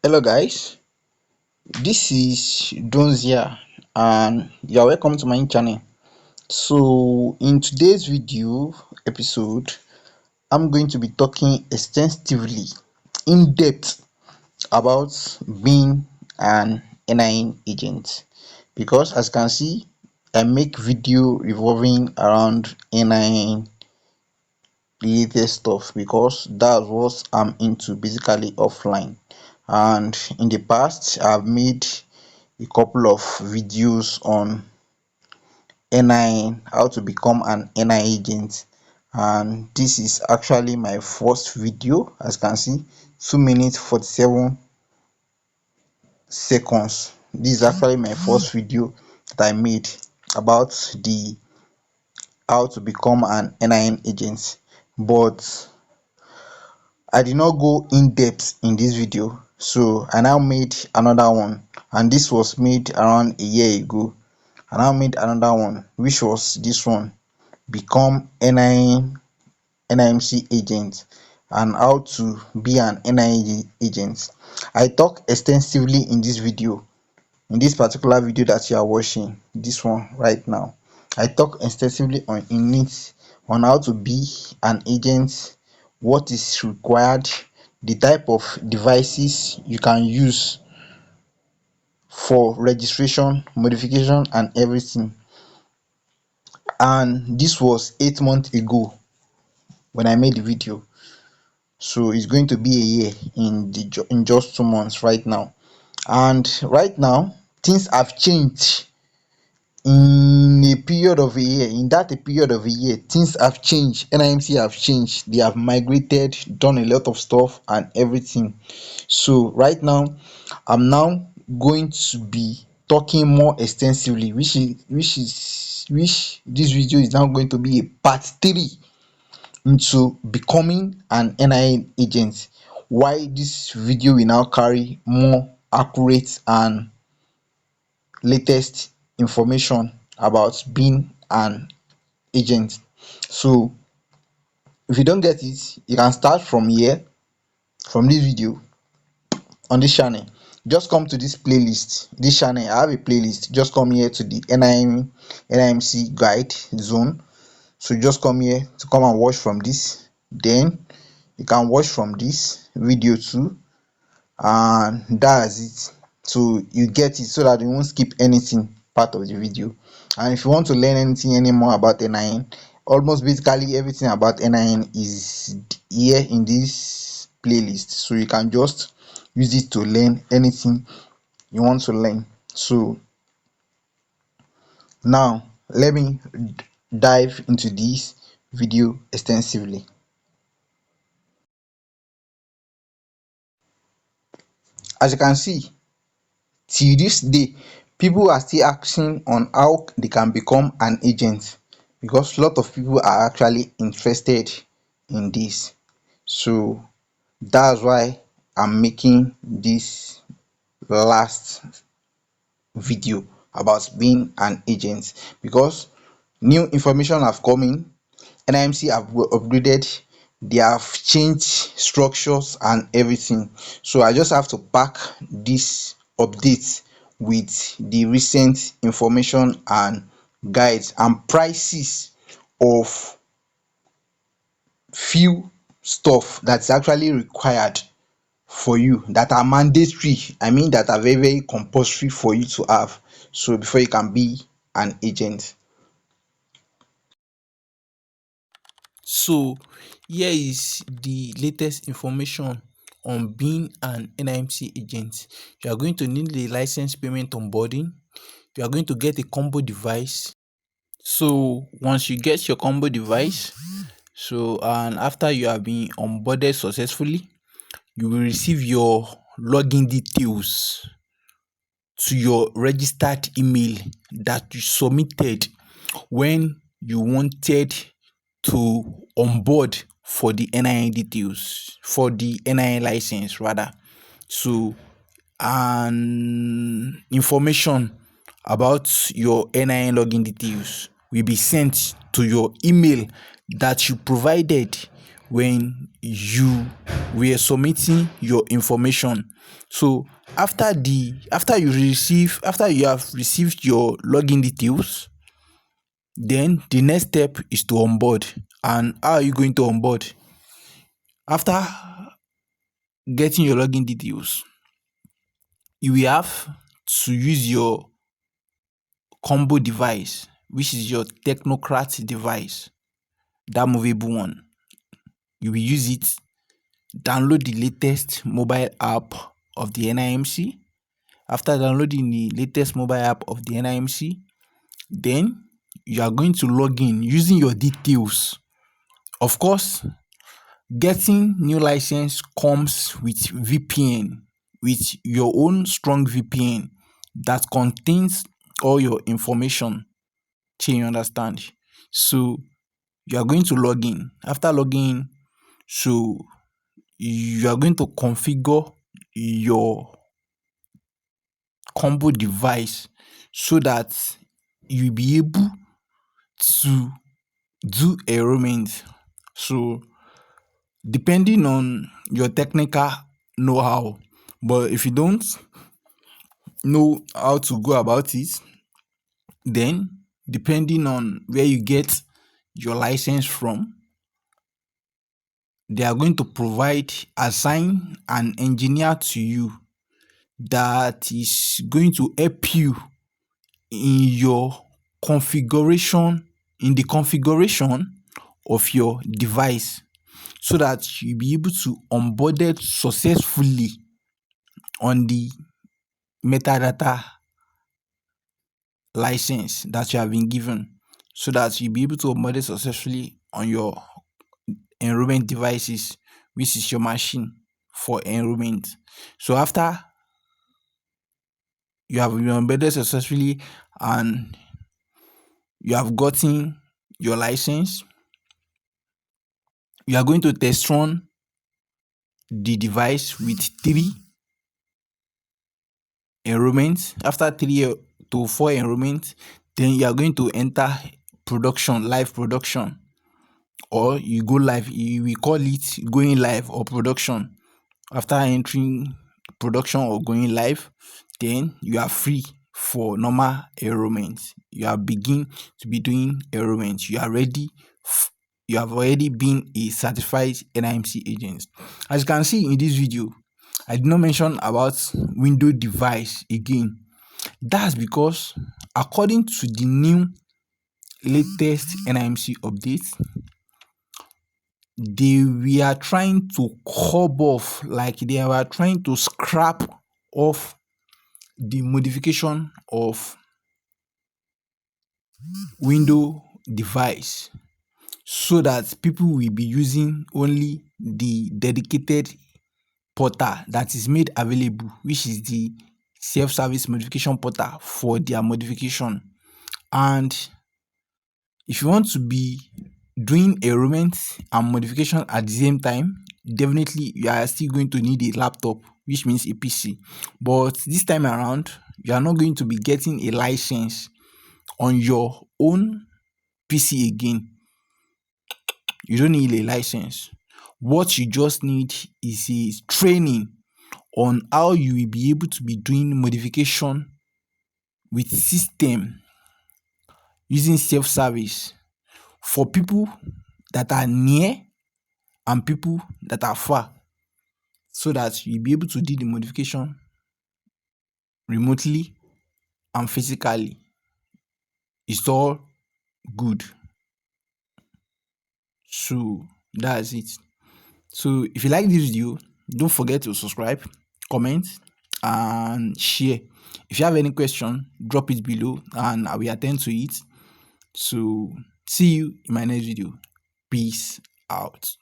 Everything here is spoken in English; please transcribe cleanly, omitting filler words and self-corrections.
Hello guys, this is Donzia and you are welcome to my channel. So in today's video episode, I'm going to be talking extensively, in depth about being an NIN agent because as you can see, I make video revolving around NIN related stuff because that's what I'm into basically offline. And in the past, I've made a couple of videos on NIN, how to become an NIN agent, and this is actually my first video. As you can see, 2 minutes 47 seconds. This is actually my first video that I made about the how to become an NIN agent, but I did not go in depth in this video, so I now made another one, and this was made around a year ago. I now made another one, which was this one, become NIMC agent and how to be an NIN agent. I talk extensively in this video, in this particular video that you are watching, this one right now. I talk extensively on in it, on how to be an agent, what is required, the type of devices you can use for registration, modification and everything. And this was 8 months ago when I made the video, so it's going to be a year in just 2 months right now. And right now things have changed. In a period of a year, in that a period of a year, things have changed. NIMC have changed, they have migrated, done a lot of stuff and everything. So right now I'm now going to be talking more extensively, which this video is now going to be a part 3 into becoming an NIN agent. Why this video will now carry more accurate and latest information about being an agent. So if you don't get it, you can start from here, from this video on this channel. Just come to this playlist, this channel. I have a playlist. Just come here to the NIMC guide zone. So just come here to come and watch from this. Then you can watch from this video too, and that's it. So you get it, so that you won't skip anything part of the video. And if you want to learn anything anymore about NIN, almost basically everything about NIN is here in this playlist, so you can just use it to learn anything you want to learn. So now let me dive into this video extensively. As you can see, till this day people are still asking on how they can become an agent, because a lot of people are actually interested in this. So that's why I'm making this last video about being an agent, because new information have come in. NIMC have upgraded, they have changed structures and everything. So I just have to pack this update with the recent information and guides and prices of few stuff that's actually required for you, that are mandatory, I mean that are very very compulsory for you to have, so before you can be an agent. So here is the latest information on being an NIMC agent. You are going to need the license payment onboarding. You are going to get a combo device. So once you get your combo device, and after you have been onboarded successfully, you will receive your login details to your registered email that you submitted when you wanted to onboard for the NIN details, for the NIN license rather. So and information about your NIN login details will be sent to your email that you provided when you were submitting your information. So after you have received your login details, then the next step is to onboard. And how are you going to onboard? After getting your login details, you will have to use your combo device, which is your technocrat device, that movable one. You will use it, download the latest mobile app of the NIMC. After downloading the latest mobile app of the NIMC, then you are going to log in using your details. Of course, getting new license comes with VPN, with your own strong VPN that contains all your information. Shey you understand? So you are going to log in. After logging in, so you are going to configure your combo device so that you'll be able to do enrollment. So depending on your technical know-how, but if you don't know how to go about it, then depending on where you get your license from, they are going to assign an engineer to you that is going to help you in your configuration, in the configuration of your device, so that you'll be able to onboard it successfully on the metadata license that you have been given, so that you'll be able to onboard it successfully on your enrollment devices, which is your machine for enrollment. So after you have been onboarded successfully and you have gotten your license, you are going to test run the device with 3 enrollments. After 3 to 4 enrollments, then you are going to enter production, live production, or you go live. We call it going live or production. After entering production or going live, then you are free for normal enrollment. You are begin to be doing enrollment. You are ready. You have already been a certified NIMC agent. As you can see in this video, I did not mention about window device again. That's because according to the new latest NIMC update, they were trying to curb off, like they were trying to scrap off the modification of window device, so that people will be using only the dedicated portal that is made available, which is the self-service modification portal for their modification. And if you want to be doing enrollment and modification at the same time, definitely you are still going to need a laptop, which means a PC. But this time around, you are not going to be getting a license on your own PC again. You don't need a license. What you just need is a training on how you will be able to be doing modification with system using self-service for people that are near and people that are far, so that you'll be able to do the modification remotely and physically. It's all good. So that's it. So if you like this video, don't forget to subscribe, comment, and share. If you have any question, drop it below and I will attend to it. So see you in my next video. Peace out.